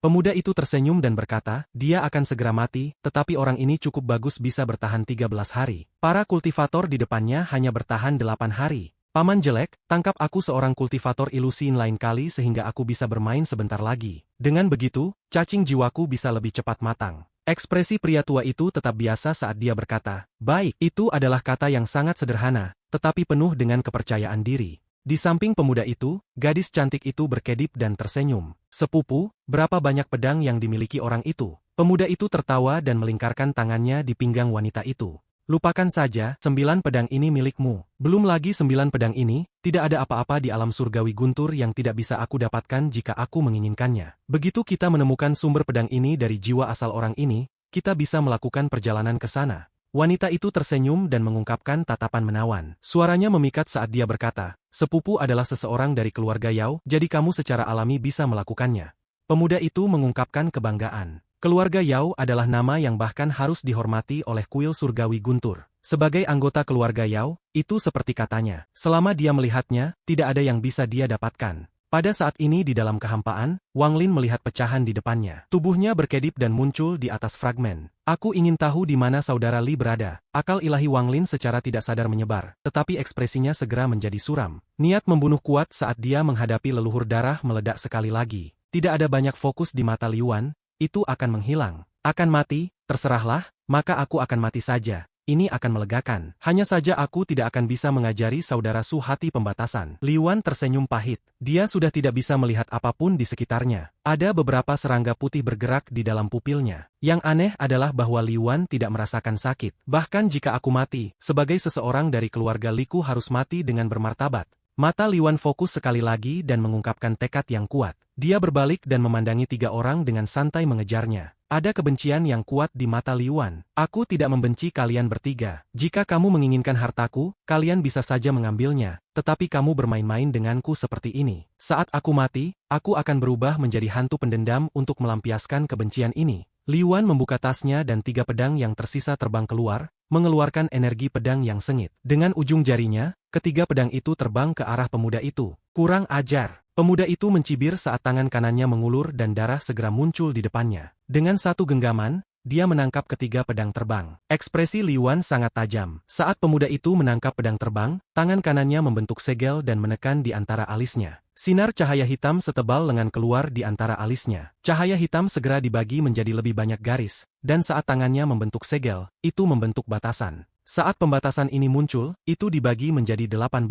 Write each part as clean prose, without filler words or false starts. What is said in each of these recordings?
Pemuda itu tersenyum dan berkata, dia akan segera mati, tetapi orang ini cukup bagus bisa bertahan 13 hari. Para kultivator di depannya hanya bertahan 8 hari. Paman jelek, tangkap aku seorang kultivator ilusi lain kali sehingga aku bisa bermain sebentar lagi. Dengan begitu, cacing jiwaku bisa lebih cepat matang. Ekspresi pria tua itu tetap biasa saat dia berkata, baik, itu adalah kata yang sangat sederhana, tetapi penuh dengan kepercayaan diri. Di samping pemuda itu, gadis cantik itu berkedip dan tersenyum. Sepupu, berapa banyak pedang yang dimiliki orang itu? Pemuda itu tertawa dan melingkarkan tangannya di pinggang wanita itu. Lupakan saja, 9 pedang ini milikmu. Belum lagi 9 pedang ini, tidak ada apa-apa di alam surgawi guntur yang tidak bisa aku dapatkan jika aku menginginkannya. Begitu kita menemukan sumber pedang ini dari jiwa asal orang ini, kita bisa melakukan perjalanan ke sana. Wanita itu tersenyum dan mengungkapkan tatapan menawan. Suaranya memikat saat dia berkata, sepupu adalah seseorang dari keluarga Yao, jadi kamu secara alami bisa melakukannya. Pemuda itu mengungkapkan kebanggaan. Keluarga Yao adalah nama yang bahkan harus dihormati oleh kuil surgawi guntur. Sebagai anggota keluarga Yao, itu seperti katanya. Selama dia melihatnya, tidak ada yang bisa dia dapatkan. Pada saat ini di dalam kehampaan, Wang Lin melihat pecahan di depannya. Tubuhnya berkedip dan muncul di atas fragmen. Aku ingin tahu di mana saudara Li berada. Akal ilahi Wang Lin secara tidak sadar menyebar, tetapi ekspresinya segera menjadi suram. Niat membunuh kuat saat dia menghadapi leluhur darah meledak sekali lagi. Tidak ada banyak fokus di mata Li Yuan. Itu akan menghilang. Akan mati, terserahlah, maka aku akan mati saja. Ini akan melegakan. Hanya saja aku tidak akan bisa mengajari saudara Su hati pembatasan. Li Yuan tersenyum pahit. Dia sudah tidak bisa melihat apapun di sekitarnya. Ada beberapa serangga putih bergerak di dalam pupilnya. Yang aneh adalah bahwa Li Yuan tidak merasakan sakit. Bahkan jika aku mati, sebagai seseorang dari keluarga Liku harus mati dengan bermartabat. Mata Li Yuan fokus sekali lagi dan mengungkapkan tekad yang kuat. Dia berbalik dan memandangi 3 orang dengan santai mengejarnya. Ada kebencian yang kuat di mata Li Yuan. Aku tidak membenci kalian bertiga. Jika kamu menginginkan hartaku, kalian bisa saja mengambilnya. Tetapi kamu bermain-main denganku seperti ini. Saat aku mati, aku akan berubah menjadi hantu pendendam untuk melampiaskan kebencian ini. Li Yuan membuka tasnya dan 3 pedang yang tersisa terbang keluar, mengeluarkan energi pedang yang sengit. Dengan ujung jarinya, ketiga pedang itu terbang ke arah pemuda itu. Kurang ajar. Pemuda itu mencibir saat tangan kanannya mengulur dan darah segera muncul di depannya. Dengan satu genggaman, dia menangkap ketiga pedang terbang. Ekspresi Li Yuan sangat tajam. Saat pemuda itu menangkap pedang terbang, tangan kanannya membentuk segel dan menekan di antara alisnya. Sinar cahaya hitam setebal lengan keluar di antara alisnya. Cahaya hitam segera dibagi menjadi lebih banyak garis, dan saat tangannya membentuk segel, itu membentuk batasan. Saat pembatasan ini muncul, itu dibagi menjadi 18.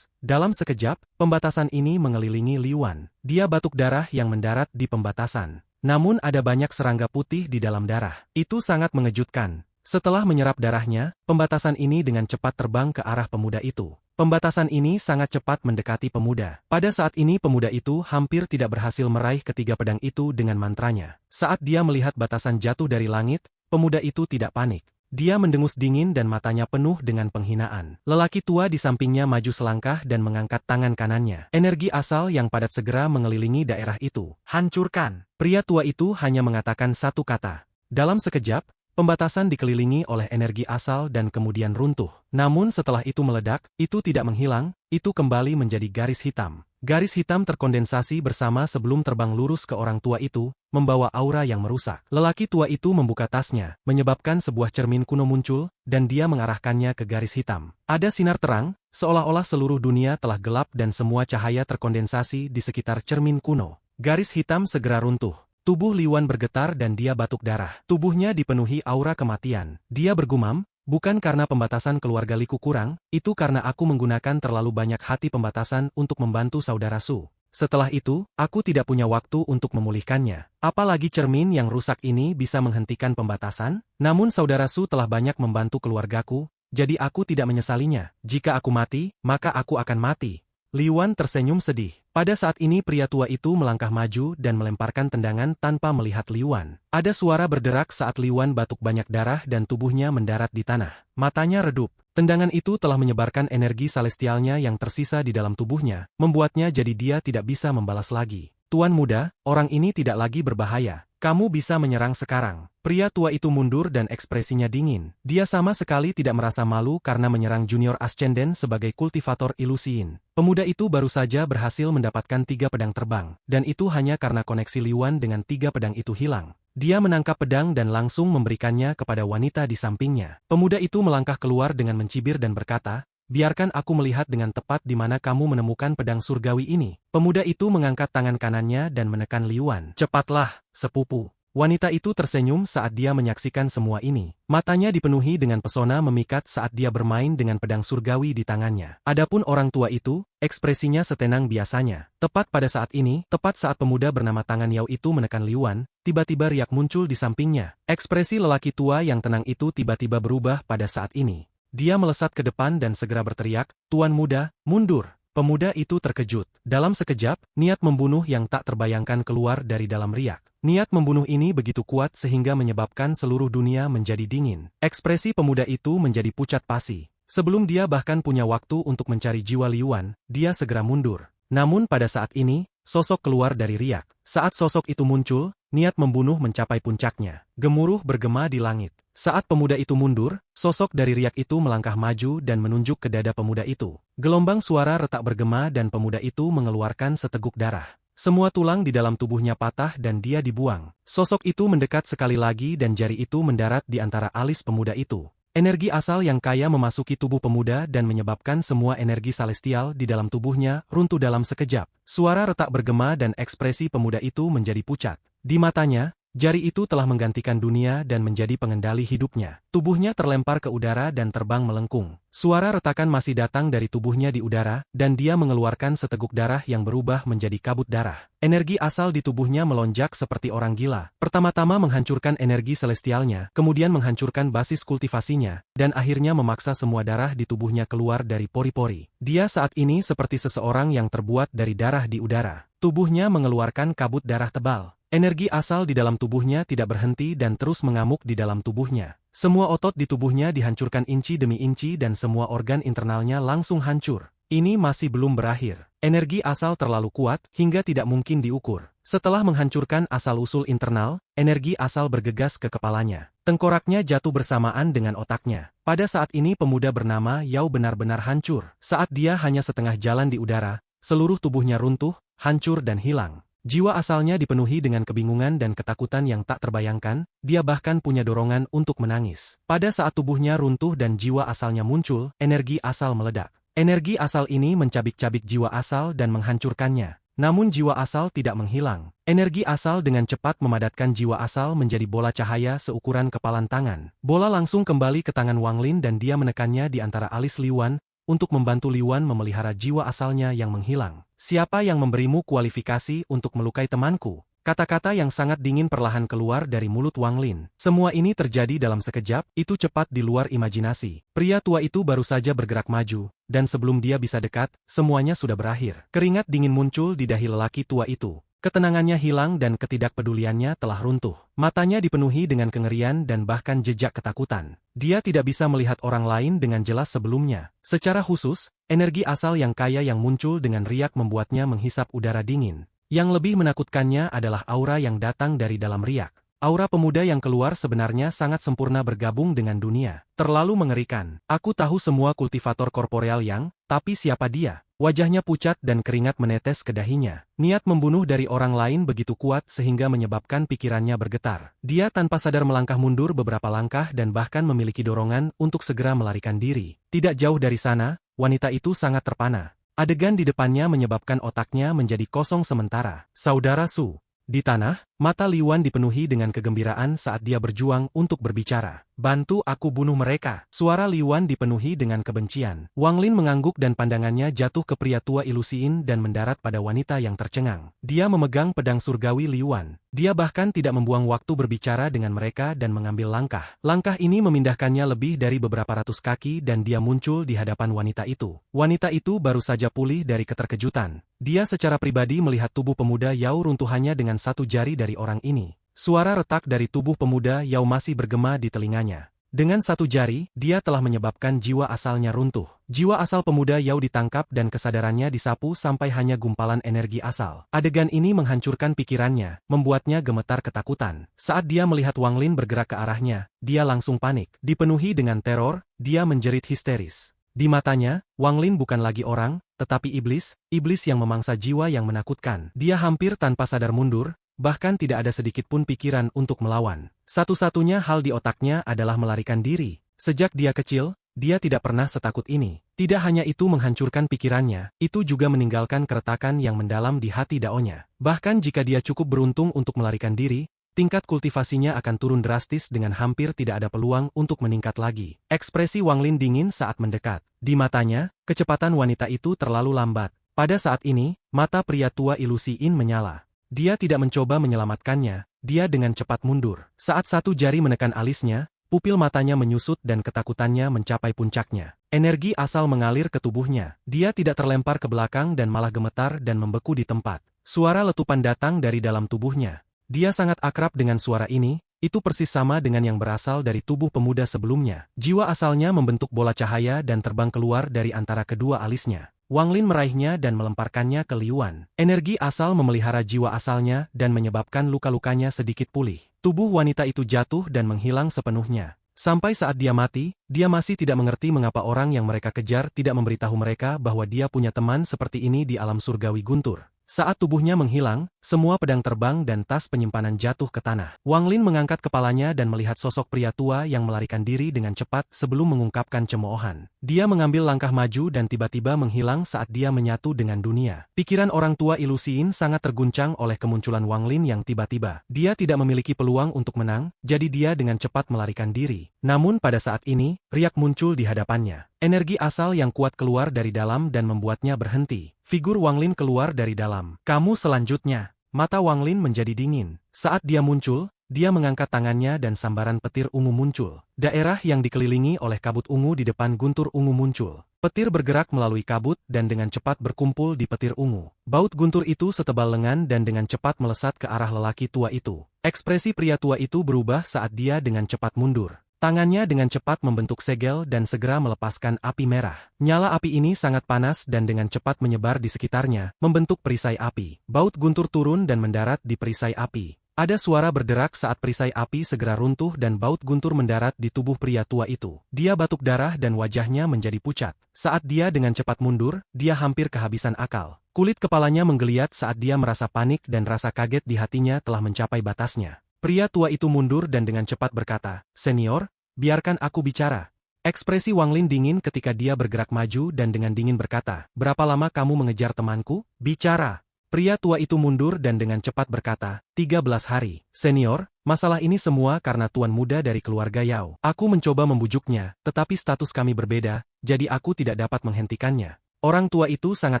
Dalam sekejap, pembatasan ini mengelilingi Li Yuan. Dia batuk darah yang mendarat di pembatasan. Namun ada banyak serangga putih di dalam darah. Itu sangat mengejutkan. Setelah menyerap darahnya, pembatasan ini dengan cepat terbang ke arah pemuda itu. Pembatasan ini sangat cepat mendekati pemuda. Pada saat ini pemuda itu hampir tidak berhasil meraih ketiga pedang itu dengan mantranya. Saat dia melihat batasan jatuh dari langit, pemuda itu tidak panik. Dia mendengus dingin dan matanya penuh dengan penghinaan. Lelaki tua di sampingnya maju selangkah dan mengangkat tangan kanannya. Energi asal yang padat segera mengelilingi daerah itu. Hancurkan! Pria tua itu hanya mengatakan satu kata. Dalam sekejap, pembatasan dikelilingi oleh energi asal dan kemudian runtuh. Namun setelah itu meledak, itu tidak menghilang, itu kembali menjadi garis hitam. Garis hitam terkondensasi bersama sebelum terbang lurus ke orang tua itu, membawa aura yang merusak. Lelaki tua itu membuka tasnya, menyebabkan sebuah cermin kuno muncul, dan dia mengarahkannya ke garis hitam. Ada sinar terang, seolah-olah seluruh dunia telah gelap dan semua cahaya terkondensasi di sekitar cermin kuno. Garis hitam segera runtuh. Tubuh Li Yuan bergetar dan dia batuk darah. Tubuhnya dipenuhi aura kematian. Dia bergumam, bukan karena pembatasan keluarga Liku kurang, itu karena aku menggunakan terlalu banyak hati pembatasan untuk membantu saudara Su. Setelah itu, aku tidak punya waktu untuk memulihkannya. Apalagi cermin yang rusak ini bisa menghentikan pembatasan? Namun saudara Su telah banyak membantu keluargaku, jadi aku tidak menyesalinya. Jika aku mati, maka aku akan mati. Li Yuan tersenyum sedih. Pada saat ini pria tua itu melangkah maju dan melemparkan tendangan tanpa melihat Li Yuan. Ada suara berderak saat Li Yuan batuk banyak darah dan tubuhnya mendarat di tanah. Matanya redup. Tendangan itu telah menyebarkan energi celestialnya yang tersisa di dalam tubuhnya, membuatnya jadi dia tidak bisa membalas lagi. Tuan muda, orang ini tidak lagi berbahaya. Kamu bisa menyerang sekarang. Pria tua itu mundur dan ekspresinya dingin. Dia sama sekali tidak merasa malu karena menyerang Junior Ascendant sebagai kultivator ilusiin. Pemuda itu baru saja berhasil mendapatkan 3 pedang terbang, dan itu hanya karena koneksi Liuan dengan 3 pedang itu hilang. Dia menangkap pedang dan langsung memberikannya kepada wanita di sampingnya. Pemuda itu melangkah keluar dengan mencibir dan berkata, "Biarkan aku melihat dengan tepat di mana kamu menemukan pedang surgawi ini." Pemuda itu mengangkat tangan kanannya dan menekan Liuan. "Cepatlah, sepupu." Wanita itu tersenyum saat dia menyaksikan semua ini. Matanya dipenuhi dengan pesona memikat saat dia bermain dengan pedang surgawi di tangannya. Adapun orang tua itu, ekspresinya setenang biasanya. Tepat pada saat ini, tepat saat pemuda bernama Tangan Yao itu menekan Liuan, tiba-tiba riak muncul di sampingnya. Ekspresi lelaki tua yang tenang itu tiba-tiba berubah pada saat ini. Dia melesat ke depan dan segera berteriak, "Tuan muda, mundur!" Pemuda itu terkejut. Dalam sekejap, niat membunuh yang tak terbayangkan keluar dari dalam riak. Niat membunuh ini begitu kuat sehingga menyebabkan seluruh dunia menjadi dingin. Ekspresi pemuda itu menjadi pucat pasi. Sebelum dia bahkan punya waktu untuk mencari jiwa Liuan, dia segera mundur. Namun pada saat ini, sosok keluar dari riak. Saat sosok itu muncul, niat membunuh mencapai puncaknya. Gemuruh bergema di langit. Saat pemuda itu mundur, sosok dari riak itu melangkah maju dan menunjuk ke dada pemuda itu. Gelombang suara retak bergema dan pemuda itu mengeluarkan seteguk darah. Semua tulang di dalam tubuhnya patah dan dia dibuang. Sosok itu mendekat sekali lagi dan jari itu mendarat di antara alis pemuda itu. Energi asal yang kaya memasuki tubuh pemuda dan menyebabkan semua energi celestial di dalam tubuhnya runtuh dalam sekejap. Suara retak bergema dan ekspresi pemuda itu menjadi pucat. Di matanya, jari itu telah menggantikan dunia dan menjadi pengendali hidupnya. Tubuhnya terlempar ke udara dan terbang melengkung. Suara retakan masih datang dari tubuhnya di udara, dan dia mengeluarkan seteguk darah yang berubah menjadi kabut darah. Energi asal di tubuhnya melonjak seperti orang gila. Pertama-tama menghancurkan energi celestialnya, kemudian menghancurkan basis kultivasinya, dan akhirnya memaksa semua darah di tubuhnya keluar dari pori-pori. Dia saat ini seperti seseorang yang terbuat dari darah di udara. Tubuhnya mengeluarkan kabut darah tebal. Energi asal di dalam tubuhnya tidak berhenti dan terus mengamuk di dalam tubuhnya. Semua otot di tubuhnya dihancurkan inci demi inci dan semua organ internalnya langsung hancur. Ini masih belum berakhir. Energi asal terlalu kuat hingga tidak mungkin diukur. Setelah menghancurkan asal-usul internal, energi asal bergegas ke kepalanya. Tengkoraknya jatuh bersamaan dengan otaknya. Pada saat ini pemuda bernama Yao benar-benar hancur. Saat dia hanya setengah jalan di udara, seluruh tubuhnya runtuh, hancur dan hilang. Jiwa asalnya dipenuhi dengan kebingungan dan ketakutan yang tak terbayangkan, dia bahkan punya dorongan untuk menangis. Pada saat tubuhnya runtuh dan jiwa asalnya muncul, energi asal meledak. Energi asal ini mencabik-cabik jiwa asal dan menghancurkannya. Namun jiwa asal tidak menghilang. Energi asal dengan cepat memadatkan jiwa asal menjadi bola cahaya seukuran kepalan tangan. Bola langsung kembali ke tangan Wang Lin dan dia menekannya di antara alis Liuan, untuk membantu Liuan memelihara jiwa asalnya yang menghilang. "Siapa yang memberimu kualifikasi untuk melukai temanku?" Kata-kata yang sangat dingin perlahan keluar dari mulut Wang Lin. Semua ini terjadi dalam sekejap, itu cepat di luar imajinasi. Pria tua itu baru saja bergerak maju, dan sebelum dia bisa dekat, semuanya sudah berakhir. Keringat dingin muncul di dahi lelaki tua itu. Ketenangannya hilang dan ketidakpeduliannya telah runtuh. Matanya dipenuhi dengan kengerian dan bahkan jejak ketakutan. Dia tidak bisa melihat orang lain dengan jelas sebelumnya. Secara khusus, energi asal yang kaya yang muncul dengan riak membuatnya menghisap udara dingin. Yang lebih menakutkannya adalah aura yang datang dari dalam riak. Aura pemuda yang keluar sebenarnya sangat sempurna bergabung dengan dunia. Terlalu mengerikan. Aku tahu semua kultivator korporeal yang, tapi siapa dia? Wajahnya pucat dan keringat menetes ke dahinya. Niat membunuh dari orang lain begitu kuat sehingga menyebabkan pikirannya bergetar. Dia tanpa sadar melangkah mundur beberapa langkah dan bahkan memiliki dorongan untuk segera melarikan diri. Tidak jauh dari sana, wanita itu sangat terpana. Adegan di depannya menyebabkan otaknya menjadi kosong sementara. Saudara Su. Di tanah, mata Liuan dipenuhi dengan kegembiraan saat dia berjuang untuk berbicara. "Bantu aku bunuh mereka." Suara Liuan dipenuhi dengan kebencian. Wang Lin mengangguk dan pandangannya jatuh ke pria tua ilusiin dan mendarat pada wanita yang tercengang. Dia memegang pedang surgawi Liuan. Dia bahkan tidak membuang waktu berbicara dengan mereka dan mengambil langkah. Langkah ini memindahkannya lebih dari beberapa ratus kaki dan dia muncul di hadapan wanita itu. Wanita itu baru saja pulih dari keterkejutan. Dia secara pribadi melihat tubuh pemuda Yao runtuhannya dengan satu jari dari orang ini. Suara retak dari tubuh pemuda Yao masih bergema di telinganya. Dengan satu jari, dia telah menyebabkan jiwa asalnya runtuh. Jiwa asal pemuda Yao ditangkap dan kesadarannya disapu sampai hanya gumpalan energi asal. Adegan ini menghancurkan pikirannya, membuatnya gemetar ketakutan. Saat dia melihat Wang Lin bergerak ke arahnya, dia langsung panik. Dipenuhi dengan teror, dia menjerit histeris. Di matanya, Wang Lin bukan lagi orang, tetapi iblis yang memangsa jiwa yang menakutkan. Dia hampir tanpa sadar mundur, bahkan tidak ada sedikit pun pikiran untuk melawan. Satu-satunya hal di otaknya adalah melarikan diri. Sejak dia kecil, dia tidak pernah setakut ini. Tidak hanya itu menghancurkan pikirannya, itu juga meninggalkan keretakan yang mendalam di hati Daonya. Bahkan jika dia cukup beruntung untuk melarikan diri, tingkat kultivasinya akan turun drastis dengan hampir tidak ada peluang untuk meningkat lagi. Ekspresi Wang Lin dingin saat mendekat. Di matanya, kecepatan wanita itu terlalu lambat. Pada saat ini, mata pria tua ilusi In menyala. Dia tidak mencoba menyelamatkannya, dia dengan cepat mundur. Saat satu jari menekan alisnya, pupil matanya menyusut dan ketakutannya mencapai puncaknya. Energi asal mengalir ke tubuhnya. Dia tidak terlempar ke belakang dan malah gemetar dan membeku di tempat. Suara letupan datang dari dalam tubuhnya. Dia sangat akrab dengan suara ini, itu persis sama dengan yang berasal dari tubuh pemuda sebelumnya. Jiwa asalnya membentuk bola cahaya dan terbang keluar dari antara kedua alisnya. Wang Lin meraihnya dan melemparkannya ke Liu Wan. Energi asal memelihara jiwa asalnya dan menyebabkan luka-lukanya sedikit pulih. Tubuh wanita itu jatuh dan menghilang sepenuhnya. Sampai saat dia mati, dia masih tidak mengerti mengapa orang yang mereka kejar tidak memberitahu mereka bahwa dia punya teman seperti ini di alam surgawi guntur. Saat tubuhnya menghilang, semua pedang terbang dan tas penyimpanan jatuh ke tanah. Wang Lin mengangkat kepalanya dan melihat sosok pria tua yang melarikan diri dengan cepat sebelum mengungkapkan cemoohan. Dia mengambil langkah maju dan tiba-tiba menghilang saat dia menyatu dengan dunia. Pikiran orang tua ilusiin sangat terguncang oleh kemunculan Wang Lin yang tiba-tiba. Dia tidak memiliki peluang untuk menang, jadi dia dengan cepat melarikan diri. Namun pada saat ini, riak muncul di hadapannya. Energi asal yang kuat keluar dari dalam dan membuatnya berhenti. Figur Wang Lin keluar dari dalam. Kamu selanjutnya. Mata Wang Lin menjadi dingin. Saat dia muncul, dia mengangkat tangannya dan sambaran petir ungu muncul. Daerah yang dikelilingi oleh kabut ungu di depan guntur ungu muncul. Petir bergerak melalui kabut dan dengan cepat berkumpul di petir ungu. Baut guntur itu setebal lengan dan dengan cepat melesat ke arah lelaki tua itu. Ekspresi pria tua itu berubah saat dia dengan cepat mundur. Tangannya dengan cepat membentuk segel dan segera melepaskan api merah. Nyala api ini sangat panas dan dengan cepat menyebar di sekitarnya, membentuk perisai api. Baut guntur turun dan mendarat di perisai api. Ada suara berderak saat perisai api segera runtuh dan baut guntur mendarat di tubuh pria tua itu. Dia batuk darah dan wajahnya menjadi pucat. Saat dia dengan cepat mundur, dia hampir kehabisan akal. Kulit kepalanya menggeliat saat dia merasa panik dan rasa kaget di hatinya telah mencapai batasnya. Pria tua itu mundur dan dengan cepat berkata, "Senior, biarkan aku bicara." Ekspresi Wang Lin dingin ketika dia bergerak maju dan dengan dingin berkata, "Berapa lama kamu mengejar temanku? Bicara." Pria tua itu mundur dan dengan cepat berkata, 13 hari. "Senior, masalah ini semua karena tuan muda dari keluarga Yao. Aku mencoba membujuknya, tetapi status kami berbeda, jadi aku tidak dapat menghentikannya." Orang tua itu sangat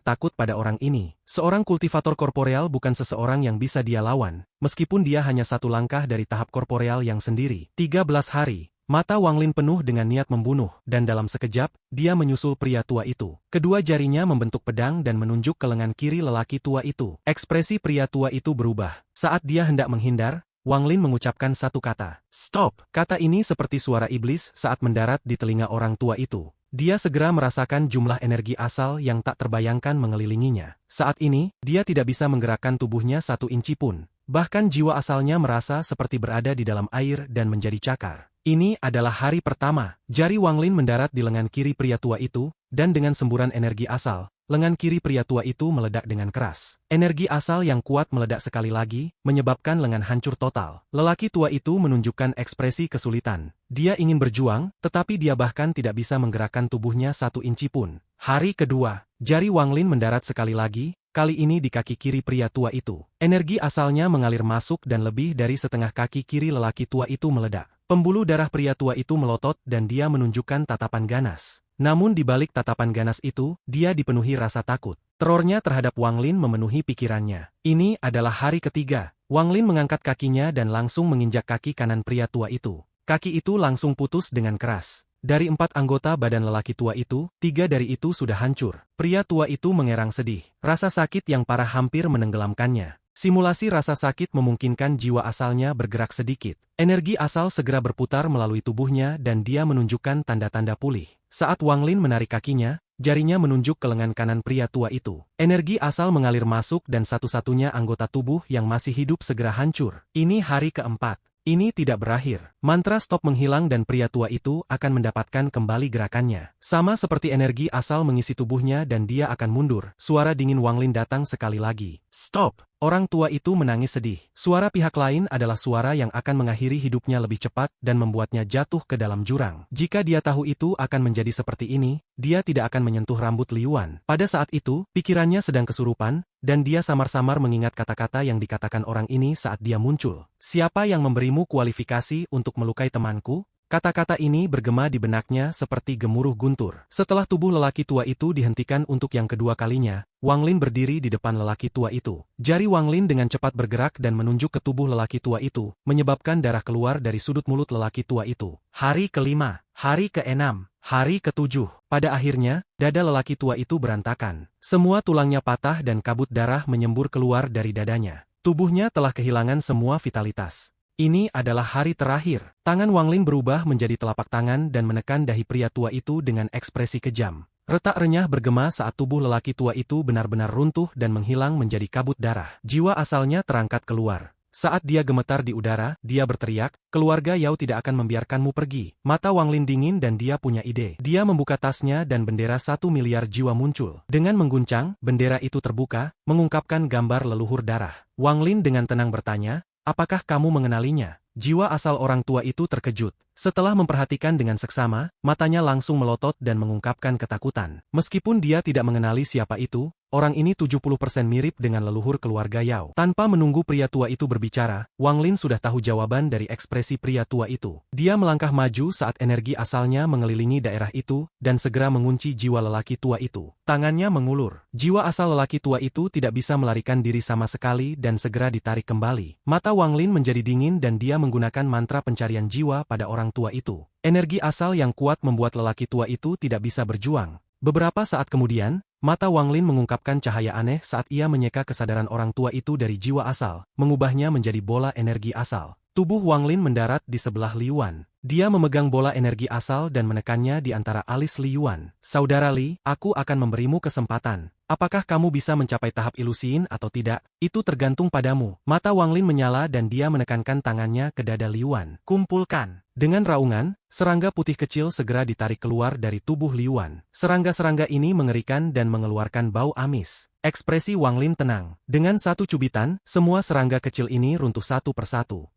takut pada orang ini. Seorang kultivator korporeal bukan seseorang yang bisa dia lawan, meskipun dia hanya satu langkah dari tahap korporeal yang sendiri. 13 hari. Mata Wang Lin penuh dengan niat membunuh, dan dalam sekejap, dia menyusul pria tua itu. Kedua jarinya membentuk pedang dan menunjuk ke lengan kiri lelaki tua itu. Ekspresi pria tua itu berubah. Saat dia hendak menghindar, Wang Lin mengucapkan satu kata. "Stop!" Kata ini seperti suara iblis saat mendarat di telinga orang tua itu. Dia segera merasakan jumlah energi asal yang tak terbayangkan mengelilinginya. Saat ini, dia tidak bisa menggerakkan tubuhnya satu inci pun. Bahkan jiwa asalnya merasa seperti berada di dalam air dan menjadi cakar. Ini adalah hari pertama. Jari Wang Lin mendarat di lengan kiri pria tua itu, dan dengan semburan energi asal, lengan kiri pria tua itu meledak dengan keras. Energi asal yang kuat meledak sekali lagi, menyebabkan lengan hancur total. Lelaki tua itu menunjukkan ekspresi kesulitan. Dia ingin berjuang, tetapi dia bahkan tidak bisa menggerakkan tubuhnya satu inci pun. Hari kedua, jari Wang Lin mendarat sekali lagi, kali ini di kaki kiri pria tua itu. Energi asalnya mengalir masuk dan lebih dari setengah kaki kiri lelaki tua itu meledak. Pembuluh darah pria tua itu melotot dan dia menunjukkan tatapan ganas. Namun di balik tatapan ganas itu, dia dipenuhi rasa takut. Terornya terhadap Wang Lin memenuhi pikirannya. Ini adalah hari ketiga. Wang Lin mengangkat kakinya dan langsung menginjak kaki kanan pria tua itu. Kaki itu langsung putus dengan keras. Dari 4 anggota badan lelaki tua itu, 3 dari itu sudah hancur. Pria tua itu mengerang sedih. Rasa sakit yang parah hampir menenggelamkannya. Simulasi rasa sakit memungkinkan jiwa asalnya bergerak sedikit. Energi asal segera berputar melalui tubuhnya dan dia menunjukkan tanda-tanda pulih. Saat Wang Lin menarik kakinya, jarinya menunjuk ke lengan kanan pria tua itu. Energi asal mengalir masuk dan satu-satunya anggota tubuh yang masih hidup segera hancur. Ini hari keempat. Ini tidak berakhir. Mantra stop menghilang dan pria tua itu akan mendapatkan kembali gerakannya. Sama seperti energi asal mengisi tubuhnya dan dia akan mundur. Suara dingin Wang Lin datang sekali lagi. Stop! Orang tua itu menangis sedih. Suara pihak lain adalah suara yang akan mengakhiri hidupnya lebih cepat dan membuatnya jatuh ke dalam jurang. Jika dia tahu itu akan menjadi seperti ini, dia tidak akan menyentuh rambut Liuan. Pada saat itu, pikirannya sedang kesurupan, dan dia samar-samar mengingat kata-kata yang dikatakan orang ini saat dia muncul. Siapa yang memberimu kualifikasi untuk melukai temanku? Kata-kata ini bergema di benaknya seperti gemuruh guntur. Setelah tubuh lelaki tua itu dihentikan untuk yang kedua kalinya, Wang Lin berdiri di depan lelaki tua itu. Jari Wang Lin dengan cepat bergerak dan menunjuk ke tubuh lelaki tua itu, menyebabkan darah keluar dari sudut mulut lelaki tua itu. Hari kelima, hari keenam, hari ketujuh. Pada akhirnya, dada lelaki tua itu berantakan. Semua tulangnya patah dan kabut darah menyembur keluar dari dadanya. Tubuhnya telah kehilangan semua vitalitas. Ini adalah hari terakhir. Tangan Wang Lin berubah menjadi telapak tangan dan menekan dahi pria tua itu dengan ekspresi kejam. Retak renyah bergema saat tubuh lelaki tua itu benar-benar runtuh dan menghilang menjadi kabut darah. Jiwa asalnya terangkat keluar. Saat dia gemetar di udara, dia berteriak, "Keluarga Yao tidak akan membiarkanmu pergi." Mata Wang Lin dingin dan dia punya ide. Dia membuka tasnya dan bendera 1 miliar jiwa muncul. Dengan mengguncang, bendera itu terbuka, mengungkapkan gambar leluhur darah. Wang Lin dengan tenang bertanya, "Apakah kamu mengenalinya?" Jiwa asal orang tua itu terkejut. Setelah memperhatikan dengan seksama, matanya langsung melotot dan mengungkapkan ketakutan. Meskipun dia tidak mengenali siapa itu, orang ini 70% mirip dengan leluhur keluarga Yao. Tanpa menunggu pria tua itu berbicara, Wang Lin sudah tahu jawaban dari ekspresi pria tua itu. Dia melangkah maju saat energi asalnya mengelilingi daerah itu, dan segera mengunci jiwa lelaki tua itu. Tangannya mengulur. Jiwa asal lelaki tua itu tidak bisa melarikan diri sama sekali dan segera ditarik kembali. Mata Wang Lin menjadi dingin dan dia menggunakan mantra pencarian jiwa pada orang tua itu. Energi asal yang kuat membuat lelaki tua itu tidak bisa berjuang. Beberapa saat kemudian, mata Wang Lin mengungkapkan cahaya aneh saat ia menyeka kesadaran orang tua itu dari jiwa asal, mengubahnya menjadi bola energi asal. Tubuh Wang Lin mendarat di sebelah Liuan. Dia memegang bola energi asal dan menekannya di antara alis Liuan. "Saudara Li, aku akan memberimu kesempatan. Apakah kamu bisa mencapai tahap ilusiin atau tidak? Itu tergantung padamu." Mata Wang Lin menyala dan dia menekankan tangannya ke dada Liuan. "Kumpulkan." Dengan raungan, serangga putih kecil segera ditarik keluar dari tubuh Liuan. Serangga-serangga ini mengerikan dan mengeluarkan bau amis. Ekspresi Wang Lin tenang. Dengan satu cubitan, semua serangga kecil ini runtuh satu persatu.